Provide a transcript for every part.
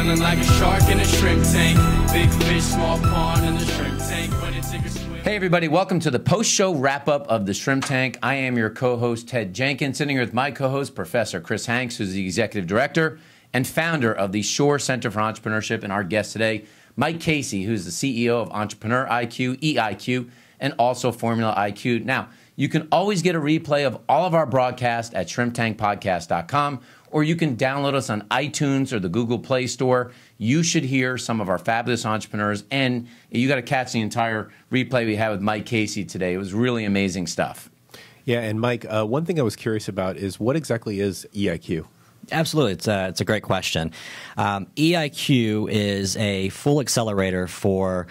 Feeling like a shark in a shrimp tank. Big fish, small pond in the shrimp tank. When it take a swim. Hey everybody, welcome to the post-show wrap-up of the Shrimp Tank. I am your co-host, Ted Jenkins, sitting here with my co-host, Professor Chris Hanks, who's the Executive Director and founder of the Shore Center for Entrepreneurship, and our guest today, Mike Casey, who's the CEO of Entrepreneur IQ, eIQ, and also Formula IQ. Now, you can always get a replay of all of our broadcasts at shrimptankpodcast.com, or you can download us on iTunes or the Google Play Store. You should hear some of our fabulous entrepreneurs, and you got to catch the entire replay we had with Mike Casey today. It was really amazing stuff. Yeah, and Mike, one thing I was curious about is what exactly is eIQ? Absolutely. It's a great question. eIQ is a full accelerator for,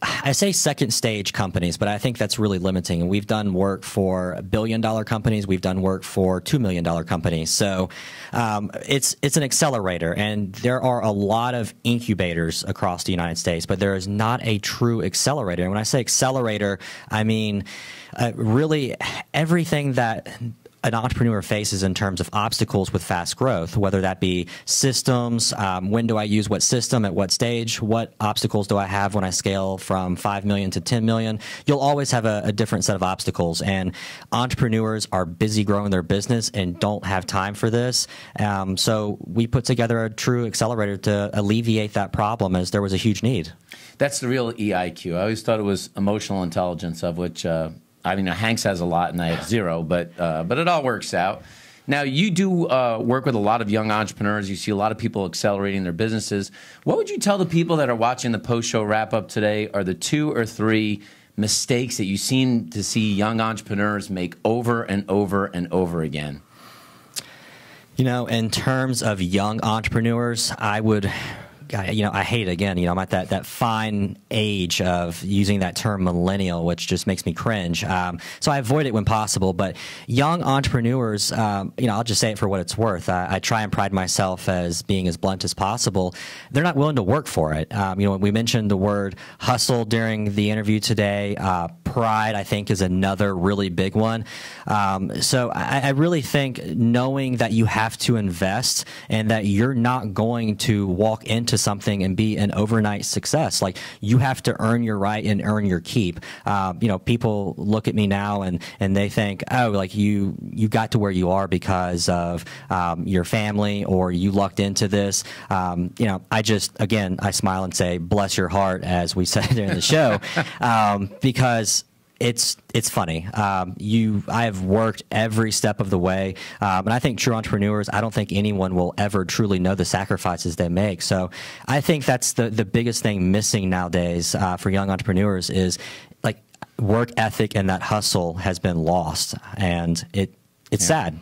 I say second stage companies, but I think that's really limiting. And we've done work for $1 billion companies. We've done work for $2 million companies. So it's an accelerator, and there are a lot of incubators across the United States, but there is not a true accelerator. And when I say accelerator, I mean really everything that an entrepreneur faces in terms of obstacles with fast growth, whether that be systems, when do I use what system at what stage, what obstacles do I have when I scale from 5 million to 10 million. You'll always have a different set of obstacles, and entrepreneurs are busy growing their business and don't have time for this. So we put together a true accelerator to alleviate that problem, as there was a huge need. That's the real eIQ. I always thought it was emotional intelligence, of which I mean, Hanks has a lot and I have zero, but it all works out. Now, you do work with a lot of young entrepreneurs. You see a lot of people accelerating their businesses. What would you tell the people that are watching the post-show wrap-up today are the 2 or 3 mistakes that you seem to see young entrepreneurs make over and over and over again? You know, in terms of young entrepreneurs, I would... I hate it again. I'm at that fine age of using that term millennial, which just makes me cringe. So I avoid it when possible. But young entrepreneurs, I'll just say it for what it's worth. I try and pride myself as being as blunt as possible. They're not willing to work for it. We mentioned the word hustle during the interview today. Pride, I think, is another really big one. So I really think knowing that you have to invest and that you're not going to walk into something and be an overnight success. Like, you have to earn your right and earn your keep. People look at me now and they think, oh, like you got to where you are because of your family, or you lucked into this. I smile and say, bless your heart, as we said during the show, because it's funny. I have worked every step of the way, and I think true entrepreneurs, I don't think anyone will ever truly know the sacrifices they make. So I think that's the biggest thing missing nowadays for young entrepreneurs is like work ethic, and that hustle has been lost, and it's sad.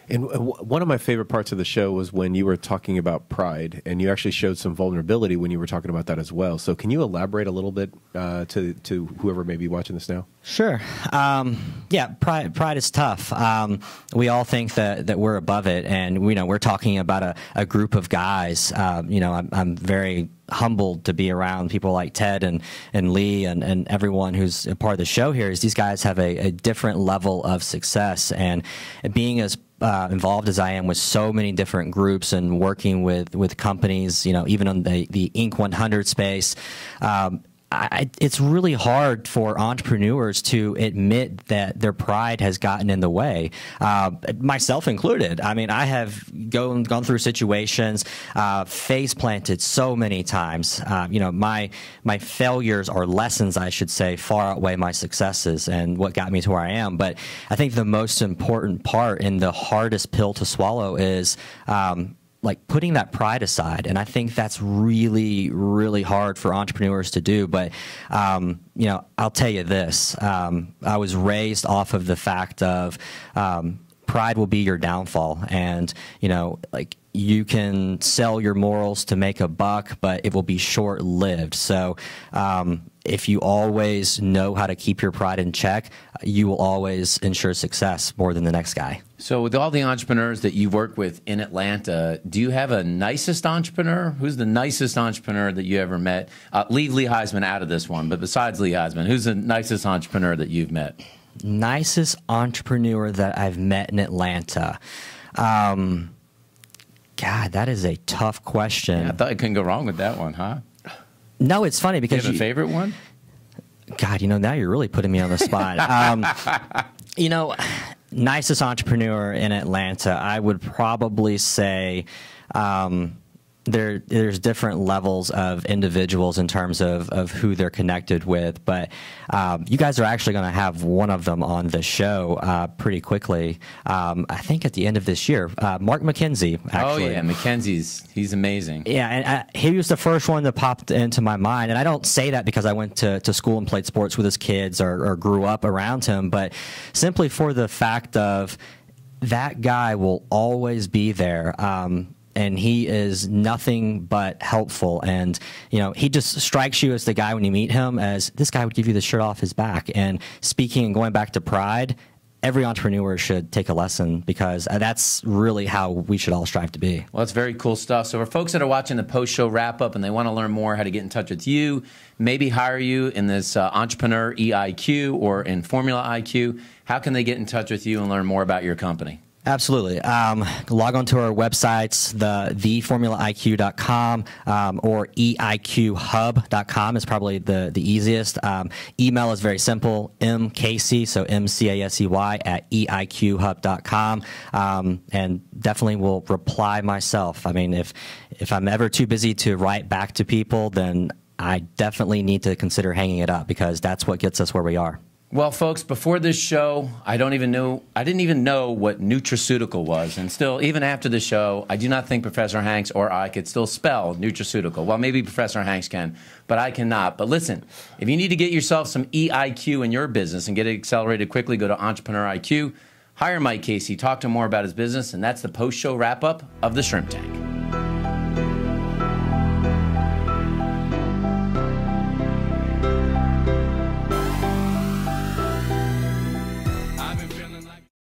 And one of my favorite parts of the show was when you were talking about pride, and you actually showed some vulnerability when you were talking about that as well. So can you elaborate a little bit to whoever may be watching this now? Sure. Pride is tough. We all think that we're above it, and we're talking about a group of guys. I'm very humbled to be around people like Ted and Lee and everyone who's a part of the show here. Is these guys have a different level of success, and being as involved as I am with so many different groups and working with companies, even on the Inc. 100 space, it's really hard for entrepreneurs to admit that their pride has gotten in the way, myself included. I mean, I have gone through situations, face planted so many times. My failures, or lessons, I should say, far outweigh my successes and what got me to where I am. But I think the most important part and the hardest pill to swallow is like putting that pride aside. And I think that's really, really hard for entrepreneurs to do. But, I'll tell you this, I was raised off of the fact of pride will be your downfall. And, you can sell your morals to make a buck, but it will be short-lived. So if you always know how to keep your pride in check, you will always ensure success more than the next guy. So with all the entrepreneurs that you've worked with in Atlanta, do you have a nicest entrepreneur? Who's the nicest entrepreneur that you ever met? Leave Lee Heisman out of this one, but besides Lee Heisman, who's the nicest entrepreneur that you've met? Nicest entrepreneur that I've met in Atlanta. God, that is a tough question. Yeah, I thought I couldn't go wrong with that one, huh? No, it's funny Do you because have a favorite one? God, now you're really putting me on the spot. Nicest entrepreneur in Atlanta, I would probably say there's different levels of individuals in terms of who they're connected with, but you guys are actually going to have one of them on the show pretty quickly. I think at the end of this year, Mark McKenzie. Actually. Oh yeah, he's amazing. Yeah, and he was the first one that popped into my mind, and I don't say that because I went to school and played sports with his kids or grew up around him, but simply for the fact of that guy will always be there. And he is nothing but helpful. And, he just strikes you as the guy when you meet him as this guy would give you the shirt off his back. And speaking and going back to pride, every entrepreneur should take a lesson because that's really how we should all strive to be. Well, that's very cool stuff. So for folks that are watching the post-show wrap-up and they want to learn more how to get in touch with you, maybe hire you in this Entrepreneur eIQ or in Formula IQ, how can they get in touch with you and learn more about your company? Absolutely. Log on to our websites, theformulaiq.com or eiqhub.com is probably the easiest. Email is very simple, mcasey, so MCASEY at eiqhub.com, and definitely will reply myself. I mean, if I'm ever too busy to write back to people, then I definitely need to consider hanging it up because that's what gets us where we are. Well, folks, before this show, I didn't even know what nutraceutical was. And still, even after the show, I do not think Professor Hanks or I could still spell nutraceutical. Well, maybe Professor Hanks can, but I cannot. But listen, if you need to get yourself some eIQ in your business and get it accelerated quickly, go to Entrepreneur IQ, hire Mike Casey, talk to him more about his business, and that's the post-show wrap-up of the Shrimp Tank.